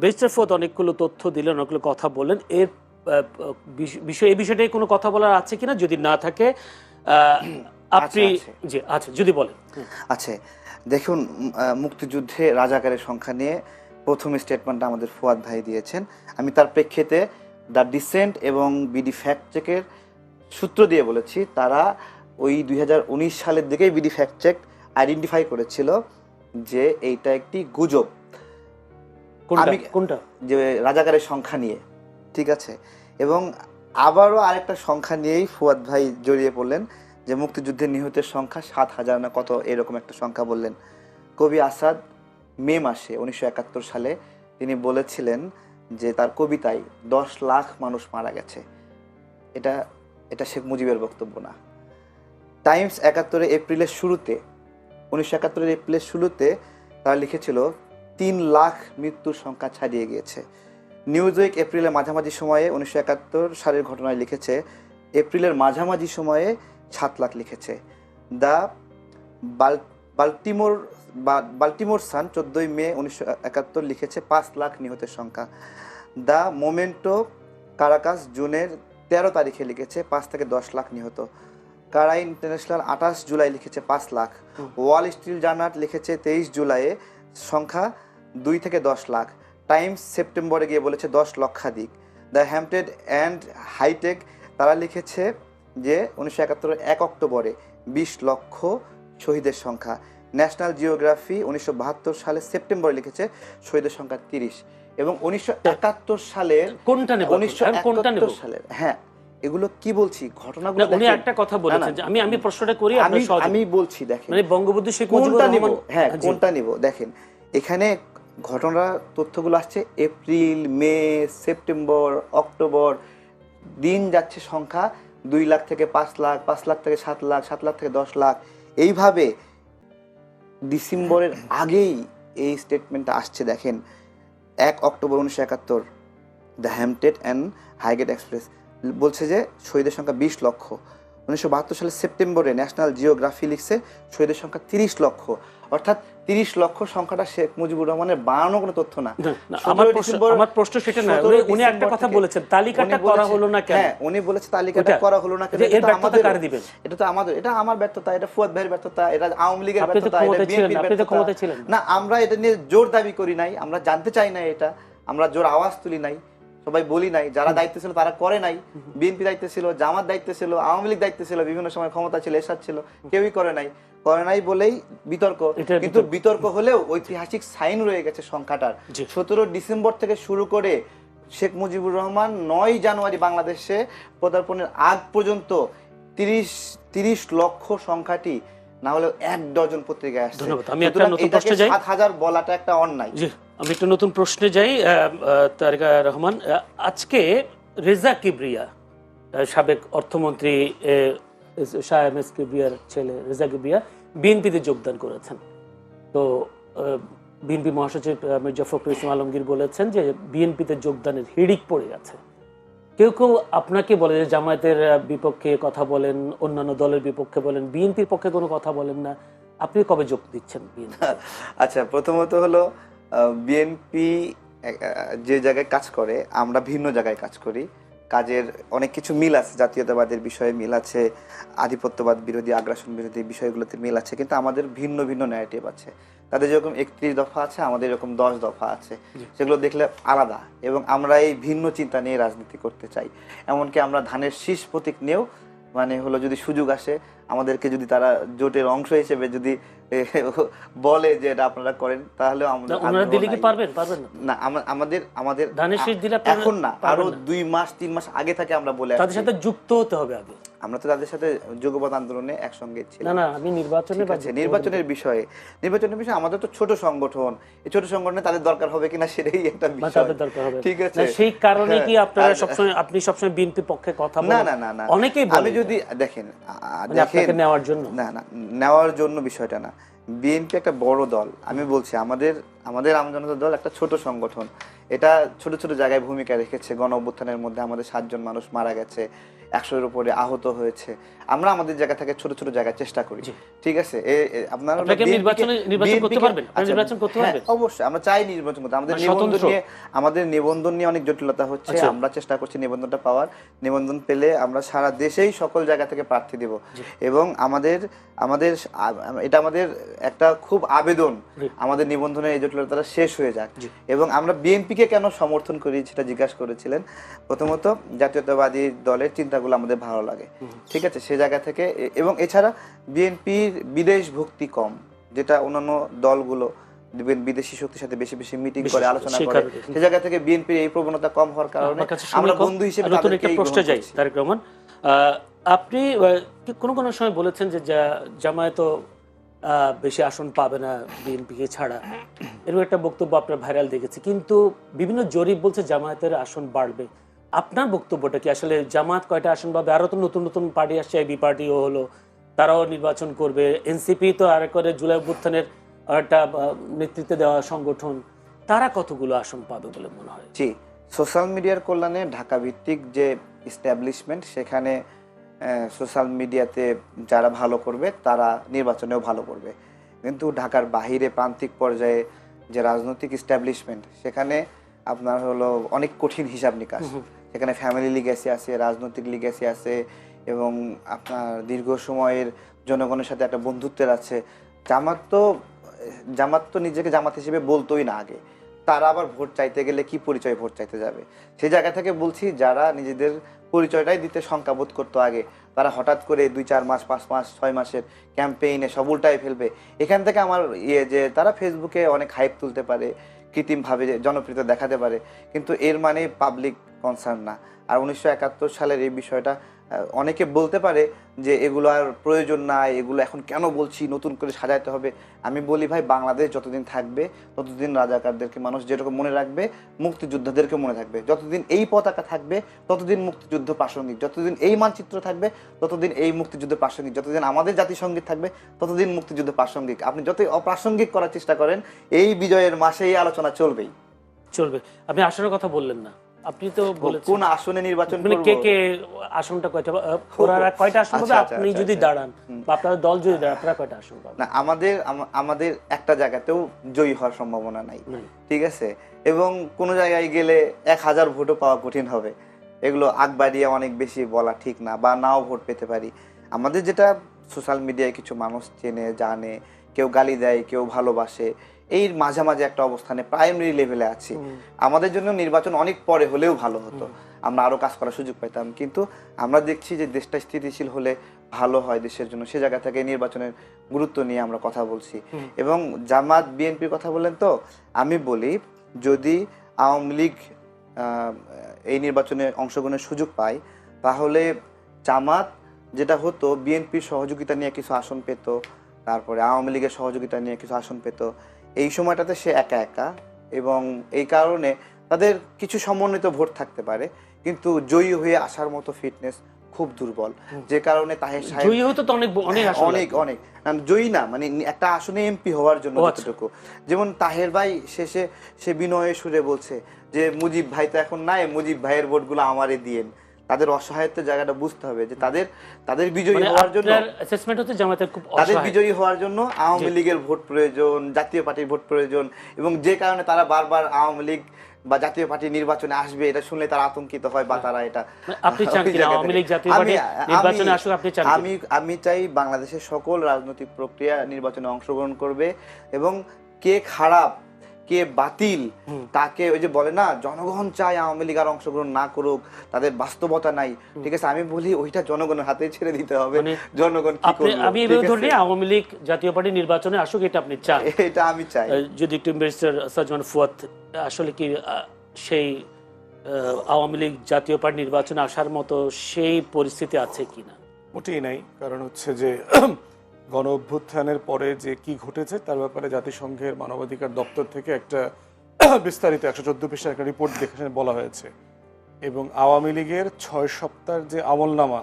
Barrister Fuad অনেকগুলো তথ্য দিলেন, অনেকগুলো কথা বললেন। এর এই বিষয়টাই কোনো কথা বলার আছে কিনা, যদি না থাকে আপনি জি আচ্ছা যদি বলেন। আচ্ছা দেখুন, মুক্তিযুদ্ধে রাজাকারের সংখ্যা নিয়ে প্রথম স্টেটমেন্টটা আমাদের ফুয়াদ ভাই দিয়েছেন। আমি তার প্রেক্ষিতে দ্য ডিসেন্ট এবং বিডি ফ্যাক্ট চেকের সূত্র দিয়ে বলেছি, তারা ওই 2019 সালের দিকেই বিডি ফ্যাক্ট চেক আইডেন্টিফাই করেছিল যে এইটা একটি গুজব। কোনটা? যে রাজাকারের সংখ্যা নিয়ে, ঠিক আছে। এবং আবারও আরেকটা সংখ্যা নিয়েই ফুয়াদ ভাই জড়িয়ে পড়লেন যে মুক্তিযুদ্ধে নিহতের সংখ্যা 7,000 না কত এরকম একটা সংখ্যা বললেন। কবি আসাদ মে মাসে 1971 সালে তিনি বলেছিলেন যে তার কবিতায় 10 লাখ মানুষ মারা গেছে। এটা শেখ মুজিবের বক্তব্য না। টাইমস 71 এপ্রিলের শুরুতে 1971 এপ্রিলের শুরুতে তারা লিখেছিল 3 লাখ মৃত্যুর সংখ্যা ছাড়িয়ে গিয়েছে। নিউজউইক এপ্রিলের মাঝামাঝি সময়ে 1971 সালের ঘটনায় লিখেছে এপ্রিলের মাঝামাঝি সময়ে 7 লাখ লিখেছে। দ্য বাল্টিমোর সান 14 মে 1971 লিখেছে 5 লাখ নিহতের সংখ্যা। দ্য মোমেন্টো কারাকাস জুনের 13 তারিখে লিখেছে 5 থেকে 10 লাখ নিহত। কারাই ইন্টারন্যাশনাল 28 জুলাই লিখেছে 5 লাখ। ওয়াল স্ট্রিট জার্নাল লিখেছে 23 জুলাইয়ে সংখ্যা 2 থেকে 10 লাখ। টাইমস সেপ্টেম্বরে গিয়ে বলেছে 10 লক্ষাধিক। দ্য হ্যাম্পটেড অ্যান্ড হাইটেক তারা লিখেছে যে 1971 1 অক্টোবরে 20 লক্ষ শহীদের সংখ্যা। ন্যাশনাল জিওগ্রাফি 1972 সালে সেপ্টেম্বরে লিখেছে শহীদের সংখ্যা 30। এবং 1971 সালের কোনটা নেব? 1971 সালের, হ্যাঁ এগুলো কি বলছি ঘটনাগুলো উনি একটা কথা বলেছেন যে আমি প্রশ্নটা করি, আমি বলছি দেখেন মানে বঙ্গবন্ধু শেখ মুজিবুর কোনটা নিব, রহমান, হ্যাঁ কোনটা নিব দেখেন। এখানে ঘটনা তথ্যগুলো আসছে এপ্রিল, মে, সেপ্টেম্বর, অক্টোবর, দিন যাচ্ছে সংখ্যা 2 লাখ থেকে 5 লাখ, 5 লাখ থেকে 7 লাখ, 7 লাখ থেকে 10 লাখ, এইভাবে ডিসেম্বরের আগেই এই স্টেটমেন্টটা আসছে। দেখেন 1 October 1971 the Hampstead and Highgate Express বলছে যে শহীদের সংখ্যা 20 লক্ষ। 1972 সালের সেপ্টেম্বরে ন্যাশনাল জিওগ্রাফি লিখছে শহীদের সংখ্যা 30 লক্ষ। অর্থাৎ 30 লক্ষ সংখ্যাটা শেখ মুজিবুর রহমানের বানানো কোনো তথ্য না। আমার প্রশ্ন সেটা না, উনি একটা কথা বলেছেন তালিকাটা করা হলো না কেন। হ্যাঁ উনি বলেছে তালিকাটা করা হলো না কেন, এটা আমাদের কার দিবেন? এটা তো আমাদের, এটা আমার ব্যর্থতা, এটা ফুয়াদ ভাইয়ের ব্যর্থতা, এটা আওয়ামী লীগের ব্যর্থতা, এটা বিএনপির ব্যর্থতা না। আমরা এটা নিয়ে জোর দাবি করি নাই, আমরা জানতে চাই না, এটা আমরা জোর আওয়াজ তুলি নাই, সবাই বলি নাই। যারা দায়িত্ব ছিল তারা করে নাই। বিএনপি দায়িত্ব ছিল, জামাত দায়িত্ব ছিল, আওয়ামী লীগ দায়িত্ব ছিল, বিভিন্ন সময় ক্ষমতা ছিল, এরশাদ ছিল, কেউই করে নাই বলেই বিতর্ক। কিন্তু বিতর্ক হলেও ঐতিহাসিক সাইন রয়ে গেছে সংখ্যাটার। 17 ডিসেম্বর থেকে শুরু করে শেখ মুজিবুর রহমান 9 জানুয়ারি বাংলাদেশে পদার্পণের আগ পর্যন্ত 30 লক্ষ সংখ্যাটি না হলেও 1 ডজন পত্রিকায় আসছে। আমি একটা নতুন প্রশ্নে যাই। 7,000 বলাটা একটা অন্যায়। আমি একটা নতুন প্রশ্নে যাই। তারেক রহমান, আজকে রেজা কিবরিয়া, সাবেক অর্থমন্ত্রী শাহ এম এস কিবরিয়ার ছেলে রেজা কিবরিয়া বিএনপিতে যোগদান করেছেন। তো বিএনপি মহাসচিব মির্জা ফখরুল ইসলাম আলমগীর বলেছেন যে বিএনপিতে যোগদানের হিড়িক পড়ে গেছে। কেউ কেউ আপনাকে বলে যে জামায়াতের বিপক্ষে কথা বলেন, অন্যান্য দলের বিপক্ষে বলেন, বিএনপির পক্ষে কোনো কথা বলেন না। আপনি কবে যোগ দিচ্ছেন বিএনপি? আচ্ছা, প্রথমত হলো বিএনপি যে জায়গায় কাজ করে আমরা ভিন্ন জায়গায় কাজ করি। কাজের অনেক কিছু মিল আছে, জাতীয়তাবাদের বিষয়ে মিল আছে, আধিপত্যবাদ বিরোধী, আগ্রাসন বিরোধী বিষয়গুলোতে মিল আছে, কিন্তু আমাদের ভিন্ন ভিন্ন ন্যারেটিভ আছে। তাদের যেরকম 31 দফা আছে, আমাদের এরকম 10 দফা আছে, সেগুলো দেখলে আলাদা। এবং আমরা এই ভিন্ন চিন্তা নিয়ে রাজনীতি করতে চাই। এমনকি আমরা ধানের শীষ প্রতীক নিয়েও মানে হলো যদি সুযোগ আসে আমাদেরকে, যদি তারা জোটের অংশ হিসেবে যদি বলে যে এটা আপনারা করেন, তাহলে না আমাদের এখন না, আরো 2 মাস 3 মাস আগে থেকে আমরা বলে তাদের সাথে যুক্ত হতে হবে। আগে আমরা তো তাদের সাথে যুগপৎ আন্দোলনে একসঙ্গে ছিলাম। না আমি নির্বাচনের বিষয়ে আমাদের তো ছোট সংগঠন, এই ছোট সংগঠনে তাদের দরকার হবে কিনা সেটাই একটা বিষয়। ঠিক আছে, সেই কারণে কি আপনারা সবসময় বিএনপির পক্ষে কথা বলেন? না অনেকেই বলে। আমি যদি দেখেন আপনাকে নেওয়ার জন্য নেওয়ার জন্য বিষয়টা না। বিএনপি একটা বড় দল। আমি বলছি আমাদের আমজনতা দল একটা ছোট সংগঠন। এটা ছোট ছোট জায়গায় ভূমিকা রেখেছে। গণ অভ্যুত্থানের মধ্যে আমাদের 7 জন মানুষ মারা গেছে। 100-এর উপরে আহত হয়েছে। আমরা আমাদের জায়গা থেকে ছোট ছোট জায়গায় চেষ্টা করি, ঠিক আছে। আপনারা নির্বাচন করতে পারবেন, নির্বাচন করতে পারবেন অবশ্যই, আমরা চাই নির্বাচন করতে। আমাদের নিবন্ধন নিয়ে অনেক জটিলতা হচ্ছে, আমরা চেষ্টা করছি নিবন্ধনটা পাওয়ার। নিবন্ধন পেলে আমরা সারা দেশেই সকল জায়গা থেকে প্রার্থী দেব, এবং আমাদের এটা আমাদের একটা খুব আবেদন, আমাদের নিবন্ধনের এই জটিলতাটা শেষ হয়ে যাক। এবং আমরা বিএনপিকে কেন সমর্থন করি সেটা জিজ্ঞাসা করেছিলেন। প্রথমত জাতীয়তাবাদী দলের চিন্তাগুলো আমাদের ভালো লাগে, ঠিক আছে, সে জায়গা থেকে। এবং এছাড়া বিএনপির বিদেশ ভক্তি কম, যেটা অন্যান্য দলগুলো বিদেশি শক্তির সাথে বেশি বেশি মিটিং করে, আলোচনা করে, সে জায়গা থেকে বিএনপির এই প্রবণতা কম হওয়ার কারণে আমরা বন্ধু হিসেবে তাদেরকে প্রশ্ন যাই। তারেক রহমান, আপনি কোন সময় বলেছেন যে জামায়াত বেশি আসন পাবে না বিএনপিকে ছাড়া, এরকম একটা বক্তব্য আপনার ভাইরাল দেখেছি, কিন্তু বিভিন্ন জরিপ বলছে জামায়াতের আসন বাড়বে। আপনার বক্তব্যটা কি? আসলে জামাত কয়টা আসন পাবে? আরো তো নতুন নতুন পার্টি আসছে, এবি পার্টিও হলো, তারাও নির্বাচন করবে। এনসিপি তো আর করে জুলাই অভ্যুত্থানের একটা নেতৃত্বে দেওয়া সংগঠন, তারা কতগুলো আসন পাবে বলে মনে হয়? জি, সোশ্যাল মিডিয়ার কল্যাণে ঢাকা ভিত্তিক যে এস্টাবলিশমেন্ট, সেখানে সোশ্যাল মিডিয়াতে যারা ভালো করবে তারা নির্বাচনেও ভালো করবে। কিন্তু ঢাকার বাহিরে প্রান্তিক পর্যায়ে যে রাজনৈতিক এস্টাবলিশমেন্ট, সেখানে আপনার হলো অনেক কঠিন হিসাব নিকাশ। সেখানে ফ্যামিলি লিগ্যাসি আছে, রাজনৈতিক লিগ্যাসি আছে, এবং আপনার দীর্ঘ সময়ের জনগণের সাথে একটা বন্ধুত্বের আছে। জামাত তো নিজেকে জামাত হিসেবে বলতোই না আগে, তারা আবার ভোট চাইতে গেলে কি পরিচয় ভোট চাইতে যাবে? সেই জায়গা থেকে বলছি, যারা নিজেদের পরিচয়টাই দিতে শঙ্কাবোধ করতো আগে, তারা হঠাৎ করে 2-4 মাস, 5 মাস, 6 মাসের ক্যাম্পেইনে সব উল্টায় ফেলবে। এখান থেকে আমার যে তারা ফেসবুকে অনেক হাইপ তুলতে পারে, কৃত্রিমভাবে জনপ্রিয়তা দেখাতে পারে, কিন্তু এর মানে পাবলিক কনসার্ন না। আর 1971 সালের এই বিষয়টা অনেকে বলতে পারে যে এগুলো আর প্রয়োজন নাই, এগুলো এখন কেন বলছি, নতুন করে সাজাইতে হবে। আমি বলি ভাই, বাংলাদেশ যতদিন থাকবে ততদিন রাজাকারদেরকে মানুষ যেরকম মনে রাখবে, মুক্তিযোদ্ধাদেরকে মনে থাকবে। যতদিন এই পতাকা থাকবে ততদিন মুক্তিযুদ্ধ প্রাসঙ্গিক, যতদিন এই মানচিত্র থাকবে ততদিন এই মুক্তিযুদ্ধ প্রাসঙ্গিক, যতদিন আমাদের জাতিসংগীত থাকবে ততদিন মুক্তিযুদ্ধ প্রাসঙ্গিক। আপনি যতই অপ্রাসঙ্গিক করার চেষ্টা করেন, এই বিজয়ের মাসে এই আলোচনা চলবে। আপনি আসনের কথা বললেন না, আপনি তো বলেছেন কোন আসনে নির্বাচন করব, কে কে আসনটা কয়টা আসন পাবে? আপনি যদি দাঁড়ান বা আপনার দল যদি দাঁড়ান, আপনারা কয়টা আসন পাবেন? না, আমাদের একটা জায়গাতেও জয়ী হওয়ার সম্ভাবনা নাই, ঠিক আছে। এবং কোন জায়গায় গেলে 1000 ভোটও পাওয়া কঠিন হবে। এগুলো আগ বাড়িয়ে অনেক বেশি বলা ঠিক না, বা নাও ভোট পেতে পারি। আমাদের যেটা সোশ্যাল মিডিয়ায় কিছু মানুষ চেনে জানে, কেউ গালি দেয়, কেউ ভালোবাসে, এই মাঝামাঝি একটা অবস্থানে প্রাইমারি লেভেলে আছি। আমাদের জন্য নির্বাচন অনেক পরে হলেও ভালো হতো, আমরা আরো কাজ করার সুযোগ পেতাম। কিন্তু আমরা দেখছি যে দেশটা স্থিতিশীল হলে ভালো হয় দেশের জন্য, সে জায়গা থেকে নির্বাচনের গুরুত্ব নিয়ে আমরা কথা বলছি। এবং জামাত বিএনপির কথা বললেন, তো আমি বলি, যদি আওয়ামী লীগ এই নির্বাচনে অংশগ্রহণের সুযোগ পায়, তাহলে জামাত যেটা হতো, বিএনপির সহযোগিতা নিয়ে কিছু আসন পেত, তারপরে আওয়ামী লীগের সহযোগিতা নিয়ে কিছু আসন পেত। এই সময়টাতে সে একা একা, এবং এই কারণে তাদের কিছু সমন্বিত ভোট থাকতে পারে, কিন্তু জয়ী হয়ে আসার মতো ফিটনেস খুব দুর্বল। যে কারণে তাহের সাহেব জয়ী হতে তো অনেক জয়ী না, মানে একটা আসনে এমপি হওয়ার জন্য যতটুকু। যেমন তাহের ভাই শেষে সে বিনয়ের সুরে বলছে যে মুজিব ভাই তো এখন নাই, মুজিব ভাইয়ের ভোটগুলো আমারে দিয়েন। তাদের অসহায়ত্বের জায়গাটা বুঝতে হবে, যে তাদের বিজয়ী হওয়ার জন্য, তাদের বিজয়ী হওয়ার জন্য আওয়ামী লীগের ভোট প্রয়োজন, জাতীয় পার্টির ভোট প্রয়োজন। এবং যে কারণে তারা বারবার আওয়ামী লীগ বা জাতীয় পার্টি নির্বাচনে আসবে এটা শুনলে তারা আতঙ্কিত হয়, বা তারা এটা আমি চাই বাংলাদেশের সকল রাজনৈতিক প্রক্রিয়া নির্বাচনে অংশগ্রহণ করবে, এবং কে খারাপ কে বাতিল তাকে, ওই যে বলে না, জনগণ চায় আওয়ামী লীগ আর অংশগ্রহণ না করুক, তাদের বাস্তবতা নাই, ঠিক আছে। আমি বলি ওইটা জনগণের হাতে ছেড়ে দিতে হবে, জনগণ কি করবে। আমি এভাবে ধরে আওয়ামী লীগ জাতীয় পার্টি নির্বাচনে আসুক, এটা আপনি চান? এটা আমি চাই। যদি একটু ব্যারিস্টার সাজমান ফুয়াদ, আসলে কি সেই আওয়ামী লীগ জাতীয় পার্টি নির্বাচনে আসার মতো সেই পরিস্থিতি আছে কিনা? মোটেই নাই। কারণ হচ্ছে যে গণ অভ্যুত্থানের পরে যে কি ঘটেছে তার ব্যাপারে জাতিসংঘের মানবাধিকার দপ্তর থেকে একটা বিস্তারিত 114 পৃষ্ঠার একটা রিপোর্ট দেখে বলা হয়েছে। এবং আওয়ামী লীগের 6 সপ্তাহের যে আমলনামা,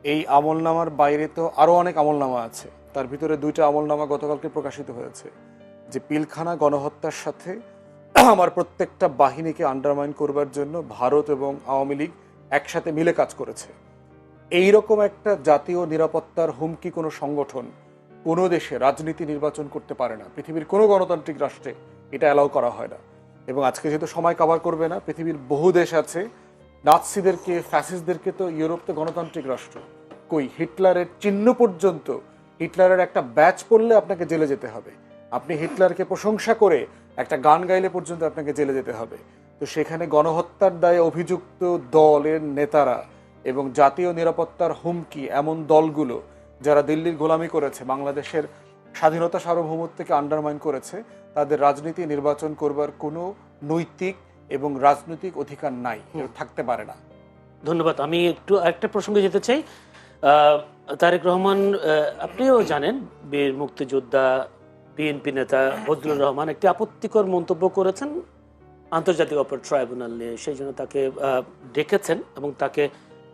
এই আমলনামার বাইরে তো আরও অনেক আমলনামা আছে। তার ভিতরে 2টা আমলনামা গতকালকে প্রকাশিত হয়েছে, যে পিলখানা গণহত্যার সাথে আমার প্রত্যেকটা বাহিনীকে আন্ডারমাইন করবার জন্য ভারত এবং আওয়ামী লীগ একসাথে মিলে কাজ করেছে। এইরকম একটা জাতীয় নিরাপত্তার হুমকি কোনো সংগঠন কোনো দেশে রাজনীতি নির্বাচন করতে পারে না। পৃথিবীর কোনো গণতান্ত্রিক রাষ্ট্রে এটা অ্যালাউ করা হয় না। এবং আজকে যেহেতু সময় কভার করবে না, পৃথিবীর বহু দেশ আছে, নাৎসিদেরকে, ফ্যাসিস্টদেরকে তো ইউরোপ তো গণতান্ত্রিক রাষ্ট্র, কই হিটলারের চিহ্ন পর্যন্ত, হিটলারের একটা ব্যাচ পড়লে আপনাকে জেলে যেতে হবে, আপনি হিটলারকে প্রশংসা করে একটা গান গাইলে পর্যন্ত আপনাকে জেলে যেতে হবে। তো সেখানে গণহত্যার দায়ে অভিযুক্ত দলের নেতারা এবং জাতীয় নিরাপত্তার হুমকি এমন দলগুলো যারা দিল্লির গোলামি করেছে, বাংলাদেশের স্বাধীনতা সার্বভৌমত্বকে আন্ডারমাইন করেছে, তাদের রাজনীতি নির্বাচন করবার কোনো নৈতিক এবং রাজনৈতিক অধিকার নাই, থাকতে পারে না। ধন্যবাদ। আমি একটু আরেকটা প্রসঙ্গে যেতে চাই। তারেক রহমান, আপনিও জানেন, বীর মুক্তিযোদ্ধা বিএনপি নেতা ফজলুর রহমান একটি আপত্তিকর মন্তব্য করেছেন আন্তর্জাতিক অপরাধ ট্রাইব্যুনাল নিয়ে। সেই জন্য তাকে ডেকেছেন এবং তাকে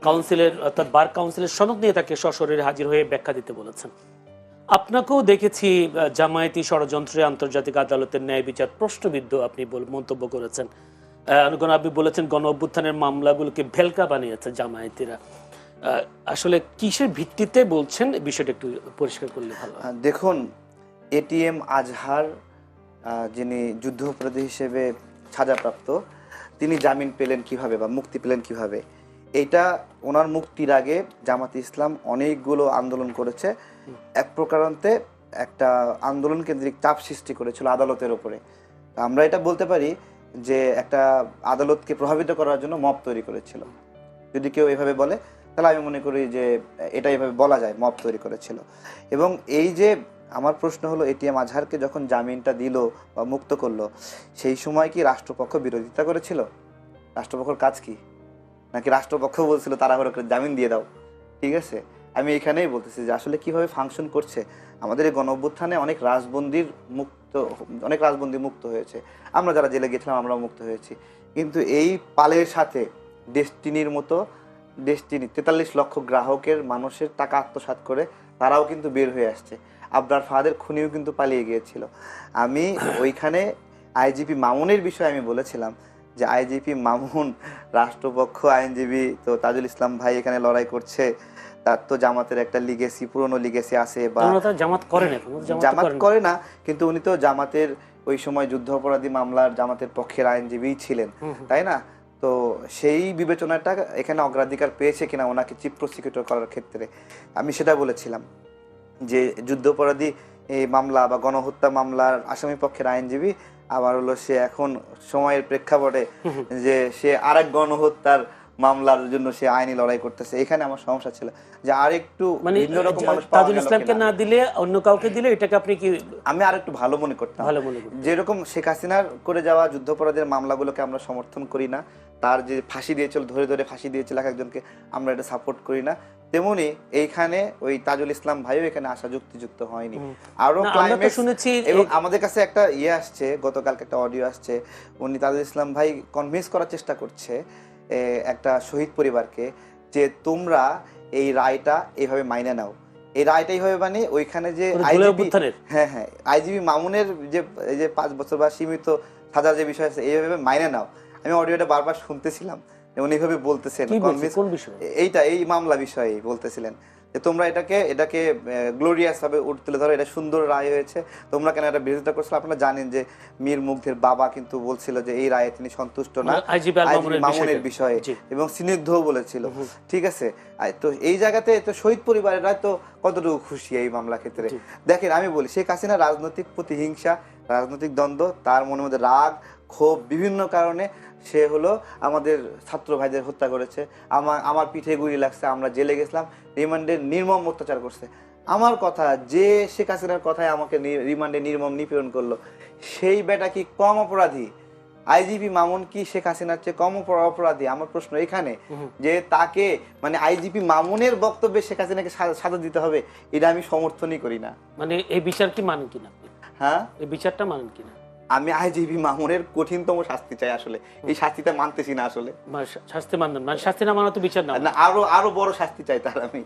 কাউন্সিলের, অর্থাৎ বার কাউন্সিলের সনদ নিয়ে তাকে সশরীরে হাজির হয়ে ব্যাখ্যা দিতে বলেছেন। আপনাকেও দেখেছি জামায়াতি ষড়যন্ত্রে আন্তর্জাতিক আদালতের ন্যায় বিচার প্রশ্নবিদ্ধ আপনি মন্তব্য করেছেন। আপনি বলেছেন গণ অভ্যুত্থানের মামলাগুলোকে ভেলকা বানিয়েছে জামায়াতিরা। আসলে কিসের ভিত্তিতে বলছেন, বিষয়টা একটু পরিষ্কার করলে ভালো হয়। দেখুন, এটিএম আজহার যিনি যুদ্ধাপরাধী হিসেবে সাজাপ্রাপ্ত, তিনি জামিন পেলেন কিভাবে বা মুক্তি পেলেন কিভাবে, এটা ওনার মুক্তির আগে জামাতে ইসলাম অনেকগুলো আন্দোলন করেছে। এক প্রকারান্তে একটা আন্দোলন কেন্দ্রিক চাপ সৃষ্টি করেছিল আদালতের ওপরে। আমরা এটা বলতে পারি যে একটা আদালতকে প্রভাবিত করার জন্য মব তৈরি করেছিল। যদি কেউ এভাবে বলে তাহলে আমি মনে করি যে এটা এভাবে বলা যায়, মব তৈরি করেছিল। এবং এই যে আমার প্রশ্ন হলো, এটিএম আজহারকে যখন জামিনটা দিল বা মুক্ত করলো, সেই সময় কি রাষ্ট্রপক্ষ বিরোধিতা করেছিল? রাষ্ট্রপক্ষের কাজ কি? নাকি রাষ্ট্রপক্ষ বলছিল তাড়াহুড়ো করে জামিন দিয়ে দাও? ঠিক আছে, আমি এখানেই বলতেছি যে আসলে কিভাবে ফাংশন করছে আমাদের এই গণ অভ্যুত্থানে। অনেক রাজবন্দী মুক্ত হয়েছে, আমরা যারা জেলে গেছিলাম আমরাও মুক্ত হয়েছি। কিন্তু এই পালের সাথে ডেস্টিনির মতো 43 লক্ষ গ্রাহকের মানুষের টাকা আত্মসাৎ করে তারাও কিন্তু বের হয়ে আসছে। আবরার ফাহাদের খুনিও কিন্তু পালিয়ে গিয়েছিল। আমি ওইখানে আইজিপি মামুনের বিষয়ে আমি বলেছিলাম যে আইজিপি মামুন, রাষ্ট্রপক্ষ, আইনজীবী তো তাজুল ইসলাম ভাই এখানে লড়াই করছে, তার তো জামাতের একটা লিগেসি, পুরনো লিগেসি আছে, বা জামাত করে না, কিন্তু উনি তো জামাতের ওই সময় যুদ্ধাপরাধী মামলার জামাতের পক্ষের আইনজীবী ছিলেন, তাই না? তো সেই বিবেচনাটা এখানে অগ্রাধিকার পেয়েছে কিনা ওনাকে চিফ প্রসিকিউটর করার ক্ষেত্রে, আমি সেটা বলেছিলাম যে যুদ্ধাপরাধী এই মামলা বা গণহত্যা মামলার আসামি পক্ষের আইনজীবী, আবার হলো সে এখন সময়ের প্রেক্ষাপটে যে সে আরেক গণহত্যার মামলার জন্য সে আইনি লড়াই করতেছে। এখানে আমার সমস্যা ছিল যে আরেকটু ভিন্ন রকম মানুষ পাওয়া গেল, তাজুল ইসলামকে না দিলে অন্য কাউকে দিলে এটাকে আপনি কি? আমি আরেকটু ভালো মনে করতাম। যেরকম শেখ হাসিনার করে যাওয়া যুদ্ধাপরাধের মামলাগুলোকে আমরা সমর্থন করি না, তার যে ফাঁসি দিয়েছিল, ধরে ধরে ফাঁসি দিয়েছিল এক একজনকে, আমরা এটা সাপোর্ট করি না, তেমনি এইখানে ওই তাজুল ইসলাম ভাইও এখানে আসা যুক্তিযুক্ত হয়নি। আরো শুনেছি, এবং আমাদের কাছে একটা আসছে, গতকালকে একটা অডিও আসছে, উনি তাজুল ইসলাম ভাই কনভিন্স করার চেষ্টা করছে একটা শহীদ পরিবারকে যে তোমরা এই রায়টা এইভাবে মাইনে নাও। এই রায়টা এইভাবে মানে ওইখানে যে আইজিবি মামুনের যে 5 বছর বা সীমিত সাজার যে বিষয় আছে, এইভাবে মাইনে নাও। আমি অডিওটা বারবার শুনতেছিলাম, উনি এইভাবে বলতেছেন, এই মামলা বিষয়ে বলতেছিলেন যে তোমরা এটাকে গ্লোরিয়াস ভাবে তুলে ধরো, এটা সুন্দর রায় হয়েছে, তোমরা কেন এটা বিরোধিতা করছো? আপনারা জানেন যে মীর মুগ্ধের বাবা কিন্তু বলছিল যে এই রায়ে তিনি সন্তুষ্ট না মামুনের বিষয়ে, এবং স্নিগ্ধও বলেছিল। ঠিক আছে, তো এই জায়গাতে তো শহীদ পরিবারেরা তো কতটুকু খুশি এই মামলা ক্ষেত্রে? দেখেন, আমি বলি শেখ হাসিনা রাজনৈতিক প্রতিহিংসা, রাজনৈতিক দ্বন্দ্ব, তার মনের মধ্যে রাগ, ক্ষোভ, বিভিন্ন কারণে সে হলো আমাদের ছাত্র ভাইদের হত্যা করেছে, আমার পিঠে গুলি লাগছে, আমরা জেলে গেছিলাম, রিমান্ডে নির্মম অত্যাচার করছে। আমার কথা, যে শেখ হাসিনার কথায় আমাকে রিমান্ডে নির্মম নিপীড়ন করলো, সেই বেটা কি কম অপরাধী? আইজিপি মামুন কি শেখ হাসিনার চেয়ে কম অপরাধী? আমার প্রশ্ন এখানে, যে তাকে মানে আইজিপি মামুনের বক্তব্যে শেখ হাসিনাকে সাজা দিতে হবে, এটা আমি সমর্থনই করি না। মানে এই বিচার কি মানেন কিনা? হ্যাঁ, এই বিচারটা মানেন কিনা? আমি আইজিবি মামুনের কঠিনতম শাস্তি চাই। আসলে এই শাস্তিটা মানতেছি না। আসলে শাস্তি মানবেন, মানে শাস্তি না মানা তো বিচার না, আরো বড় শাস্তি চাই তার আমি।